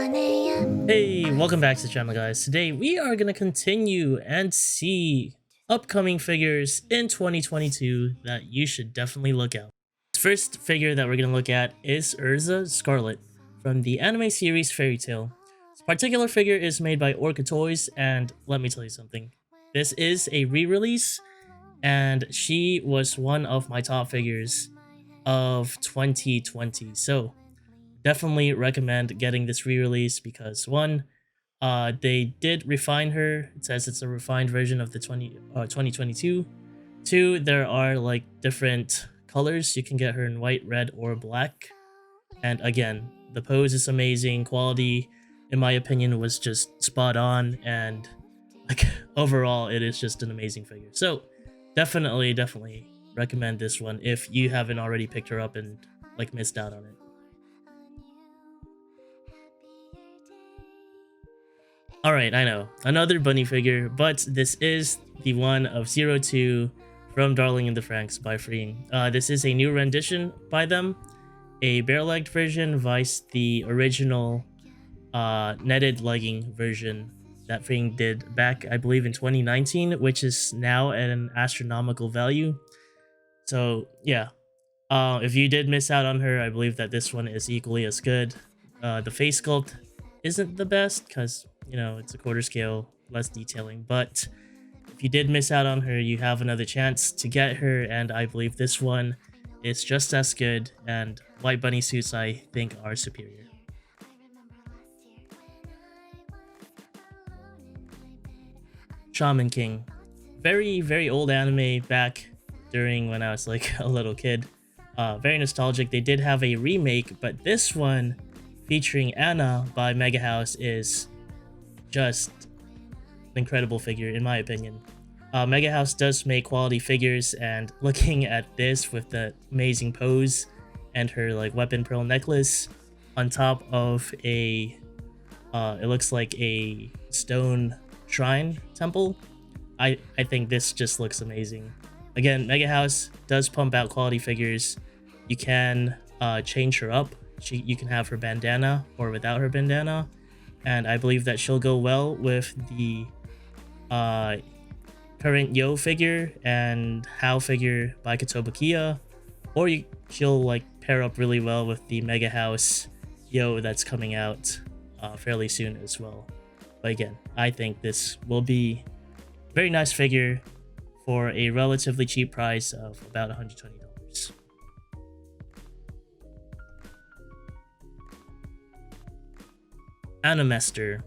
Hey, welcome back to the channel, guys. Today we are going to continue and see upcoming figures in 2022 that you should definitely look out. The first figure that we're going to look at is Urza Scarlet from the anime series Fairy Tail. This particular figure is made by Orca Toys, and let me tell you something. This is a re-release, and she was one of my top figures of 2020. So definitely recommend getting this re-release because one, they did refine her. It says it's a refined version of the 2022. Two, there are like different colors. You can get her in white, red, or black. And again, the pose is amazing. Quality, in my opinion, was just spot on. And like overall, it is just an amazing figure. So definitely recommend this one if you haven't already picked her up and like missed out on it. Alright, I know, another bunny figure, but this is the one of 02 from Darling in the Franxx by Freeing. This is a new rendition by them, a bare-legged version vice the original netted legging version that Freeing did back, I believe, in 2019, which is now at an astronomical value. So yeah, if you did miss out on her, I believe that this one is equally as good. The face sculpt isn't the best because, you know, it's a quarter scale, less detailing, but if you did miss out on her, you have another chance to get her, and I believe this one is just as good, and white bunny suits I think are superior. Shaman King. Very old anime back during when I was like a little kid. Very nostalgic. They did have a remake, but this one featuring Anna by Mega House is just an incredible figure in my opinion. Mega House does make quality figures, and looking at this with the amazing pose and her like weapon pearl necklace on top of a it looks like a stone shrine temple, I think this just looks amazing. Again, Mega House does pump out quality figures. You can change her up. You can have her bandana or without her bandana, and I believe that she'll go well with the current Yo figure and How figure by Kotobukiya, or she'll like pair up really well with the Mega House Yo that's coming out fairly soon as well. But again, I think this will be a very nice figure for a relatively cheap price of about $120. Animester.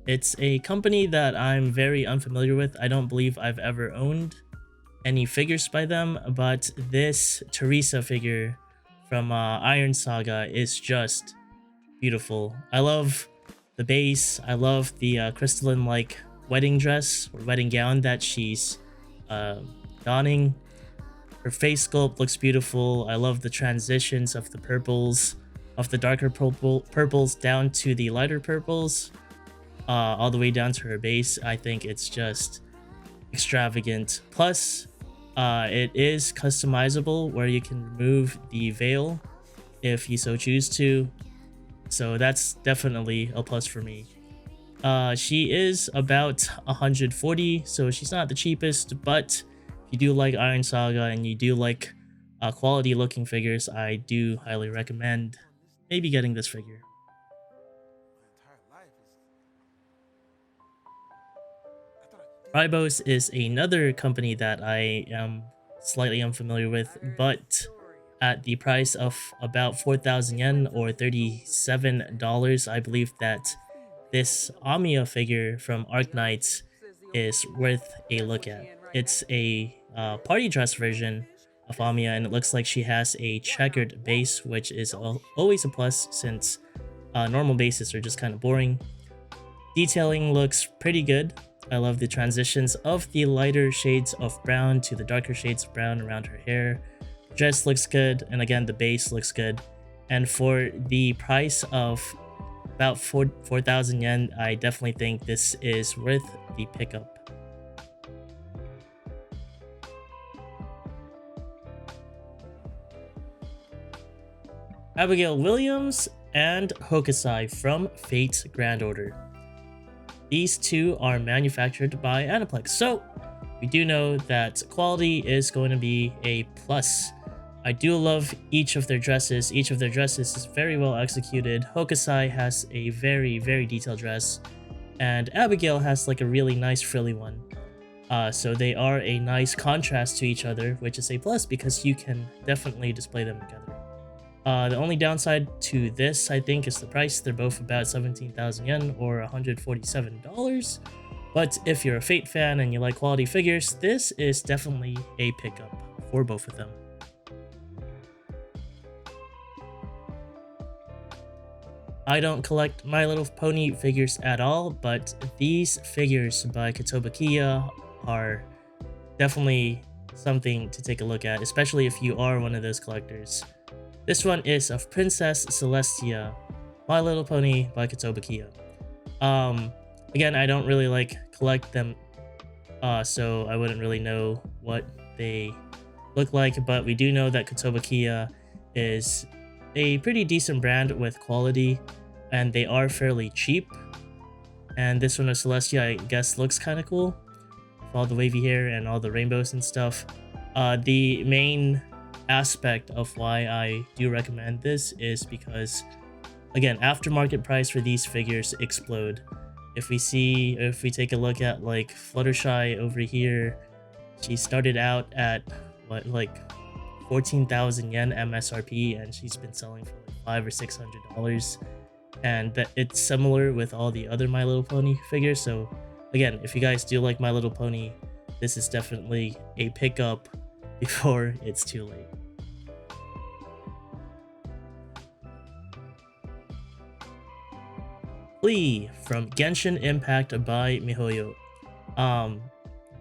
It's a company that I'm very unfamiliar with. I don't believe I've ever owned any figures by them, but this Teresa figure from Iron Saga is just beautiful. I love the base. I love the crystalline like wedding dress or wedding gown that she's donning. Her face sculpt looks beautiful. I love the transitions of the purples, of the darker purples down to the lighter purples, all the way down to her base. I think it's just extravagant. Plus, it is customizable where you can remove the veil if you so choose to. So that's definitely a plus for me. She is about 140, so she's not the cheapest, but if you do like Iron Saga and you do like quality looking figures, I do highly recommend maybe getting this figure. Ribos is another company that I am slightly unfamiliar with, but at the price of about 4,000 yen or $37, I believe that this Amiya figure from Arknights is worth a look at. It's a party dress version of Amiya, and it looks like she has a checkered base, which is always a plus since normal bases are just kind of boring. Detailing looks pretty good. I love the transitions of the lighter shades of brown to the darker shades of brown around her hair. Dress looks good, and again the base looks good. And for the price of about 4,000 yen, I definitely think this is worth the pickup. Abigail Williams and Hokusai from Fate's Grand Order. These two are manufactured by Aniplex, so we do know that quality is going to be a plus. I do love each of their dresses. Each of their dresses is very well executed. Hokusai has a very detailed dress, and Abigail has like a really nice frilly one. So they are a nice contrast to each other, which is a plus because you can definitely display them together. The only downside to this, I think, is the price. They're both about 17,000 yen or $147. But if you're a Fate fan and you like quality figures, this is definitely a pickup for both of them. I don't collect My Little Pony figures at all, but these figures by Kotobukiya are definitely something to take a look at, especially if you are one of those collectors. This one is of Princess Celestia, My Little Pony by Kotobukiya. Again, I don't really like collect them, so I wouldn't really know what they look like, but we do know that Kotobukiya is a pretty decent brand with quality, and they are fairly cheap. And this one of Celestia, I guess, looks kind of cool with all the wavy hair and all the rainbows and stuff. The main aspect of why I do recommend this is because, again, aftermarket price for these figures explode. If we take a look at like Fluttershy over here, she started out at what, like 14,000 yen MSRP, and she's been selling for like $500 or $600. And that it's similar with all the other My Little Pony figures. So again, if you guys do like My Little Pony, this is definitely a pickup before it's too late. Flea from Genshin Impact by MiHoYo.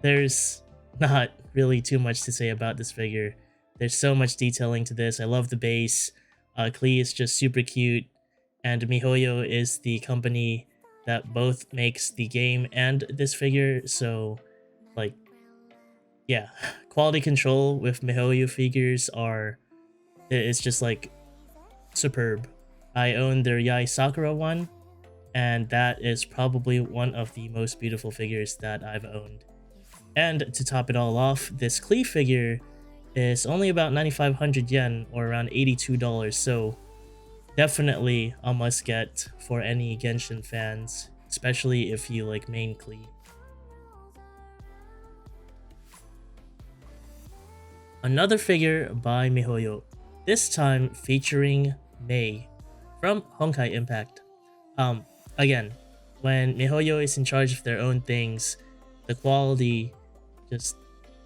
There's not really too much to say about this figure. There's so much detailing to this. I love the base. Klee is just super cute, and MiHoYo is the company that both makes the game and this figure, so like, yeah, quality control with MiHoYo figures it's just like superb. I own their Yai Sakura one, and that is probably one of the most beautiful figures that I've owned. And to top it all off, this Klee figure is only about 9,500 yen or around $82, so definitely a must get for any Genshin fans, especially if you like main Klee. Another figure by MiHoYo, this time featuring Mei from Honkai Impact. Again, when MiHoYo is in charge of their own things, the quality just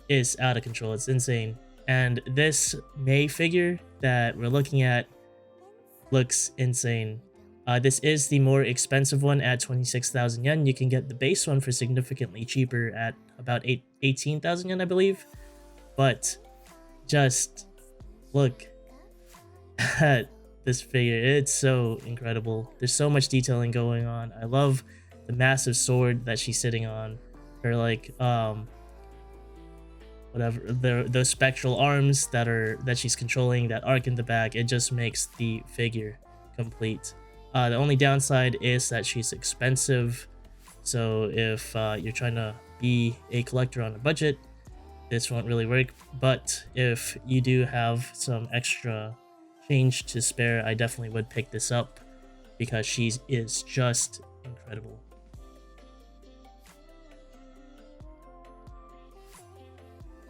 is out of control. It's insane. And this Mei figure that we're looking at looks insane. This is the more expensive one at 26,000 yen. You can get the base one for significantly cheaper at about 18,000 yen, I believe. But just look at this figure. It's so incredible. There's so much detailing going on. I love the massive sword that she's sitting on. Her like those spectral arms that she's controlling, that arc in the back. It just makes the figure complete. The only downside is that she's expensive, so if you're trying to be a collector on a budget, this won't really work. But if you do have some extra change to spare, I definitely would pick this up because she is just incredible.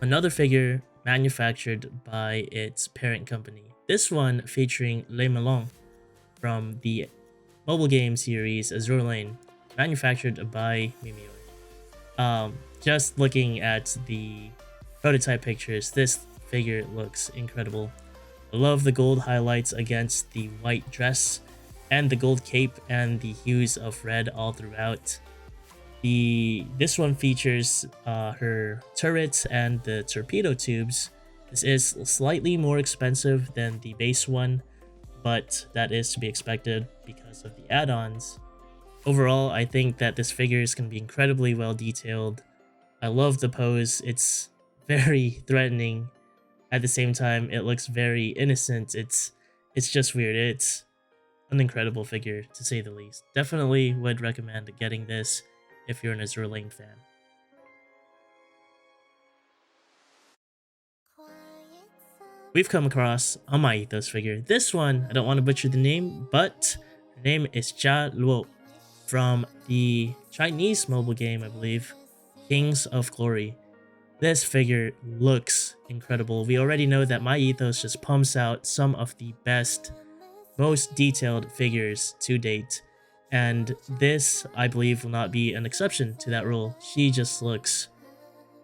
Another figure manufactured by its parent company. This one featuring Le Melon from the mobile game series Azure Lane, manufactured by Mimio. Just looking at the prototype pictures, this figure looks incredible. I love the gold highlights against the white dress and the gold cape and the hues of red all throughout. This one features her turrets and the torpedo tubes. This is slightly more expensive than the base one, but that is to be expected because of the add-ons. Overall, I think that this figure is going to be incredibly well detailed. I love the pose. It's very threatening. At the same time, it looks very innocent. It's just weird. It's an incredible figure to say the least. Definitely would recommend getting this if you're an Azur Lane fan. We've come across a MyEthos figure. This one, I don't want to butcher the name, but her name is Jia Luo from the Chinese mobile game, I believe, Kings of Glory. This figure looks incredible. We already know that MyEthos just pumps out some of the best, most detailed figures to date, and this, I believe, will not be an exception to that rule. She just looks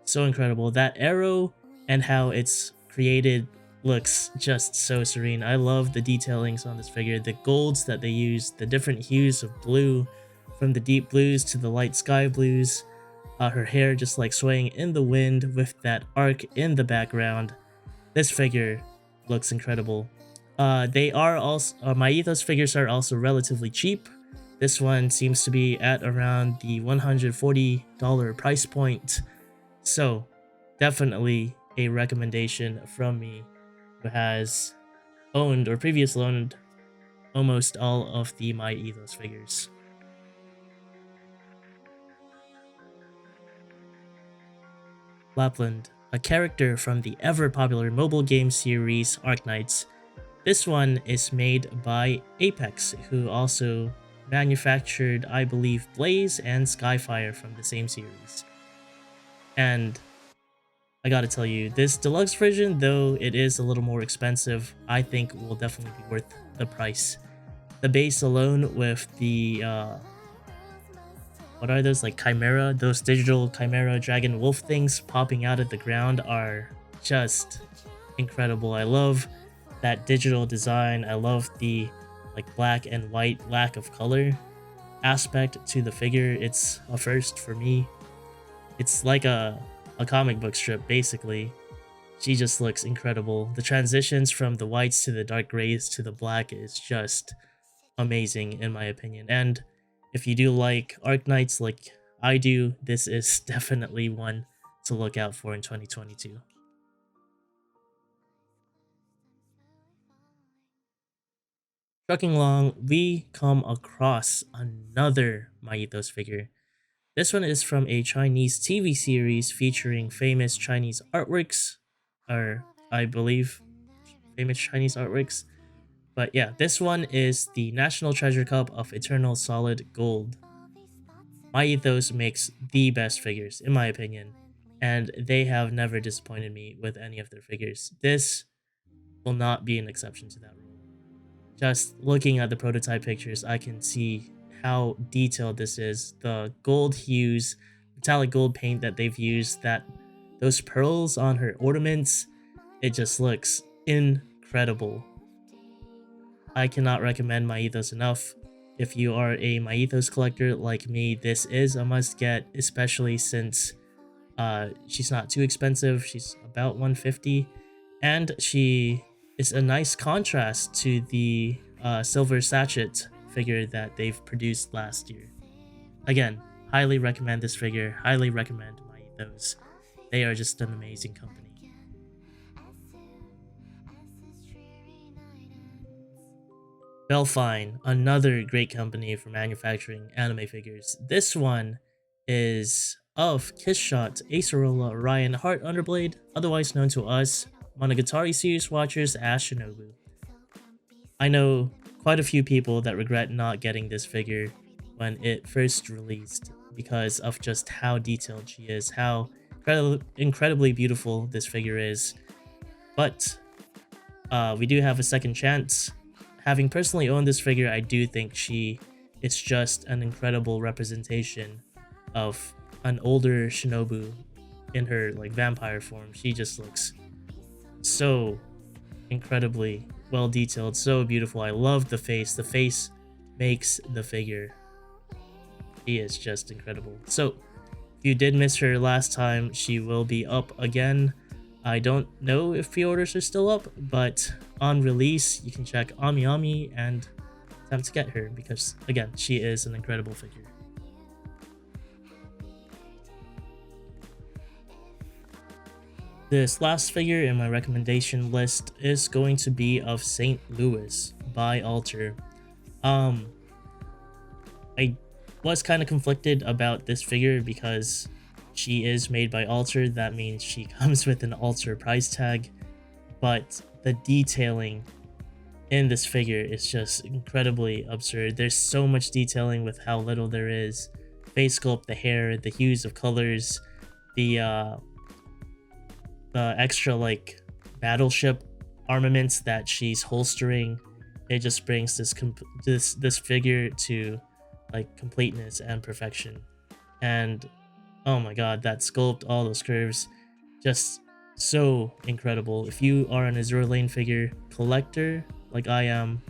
so incredible. That arrow and how it's created looks just so serene. I love the detailings on this figure, the golds that they use, the different hues of blue, from the deep blues to the light sky blues. Her hair just like swaying in the wind with that arc in the background. This figure looks incredible. They are also MyEthos figures are also relatively cheap. This one seems to be at around the $140 price point. So definitely a recommendation from me, who has owned or previously owned almost all of the MyEthos figures. Lapland, a character from the ever-popular mobile game series Arknights. This one is made by Apex, who also manufactured, I believe, Blaze and Skyfire from the same series. And I gotta tell you, this deluxe version, though it is a little more expensive, I think will definitely be worth the price. The base alone with the what are those, like chimera, those digital chimera dragon wolf things popping out of the ground are just incredible. I love that digital design. I love the like black and white lack of color aspect to the figure. It's a first for me. It's like a comic book strip basically. She just looks incredible. The transitions from the whites to the dark grays to the black is just amazing in my opinion. And if you do like Arknights like I do, this is definitely one to look out for in 2022. Trucking along, we come across another MyEthos figure. This one is from a Chinese TV series featuring famous Chinese artworks, or I believe famous Chinese artworks. But yeah, this one is the National Treasure Cup of Eternal Solid Gold. MyEthos makes the best figures, in my opinion, and they have never disappointed me with any of their figures. This will not be an exception to that rule. Just looking at the prototype pictures, I can see how detailed this is. The gold hues, metallic gold paint that they've used, those pearls on her ornaments, it just looks incredible. I cannot recommend MyEthos enough. If you are a MyEthos collector like me, this is a must get, especially since she's not too expensive. She's about $150, and she is a nice contrast to the Silver Sachet figure that they've produced last year. Again, highly recommend this figure, highly recommend MyEthos. They are just an amazing company. Belfine, another great company for manufacturing anime figures. This one is of Kissshot Acerola Orion Heart Underblade, otherwise known to us Monogatari series watchers as Shinobu. I know quite a few people that regret not getting this figure when it first released because of just how detailed she is, how incredibly beautiful this figure is. But we do have a second chance. Having personally owned this figure, I do think she is just an incredible representation of an older Shinobu in her like vampire form. She just looks so incredibly well detailed, so beautiful. I love the face. The face makes the figure. She is just incredible. So if you did miss her last time, she will be up again. I don't know if pre-orders are still up, but on release you can check AmiAmi and attempt to get her because again, she is an incredible figure. This last figure in my recommendation list is going to be of St. Louis by Alter. I was kind of conflicted about this figure because she is made by Alter. That means she comes with an Alter price tag, but the detailing in this figure is just incredibly absurd. There's so much detailing with how little there is. Face sculpt, the hair, the hues of colors, the extra like battleship armaments that she's holstering. It just brings this figure to like completeness and perfection. And oh my god, that sculpt, all those curves, just so incredible. If you are an Azure Lane figure collector like I am,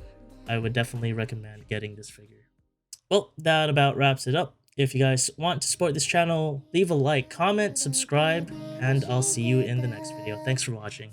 I would definitely recommend getting this figure. Well, that about wraps it up. If you guys want to support this channel, leave a like, comment, subscribe, and I'll see you in the next video. Thanks for watching.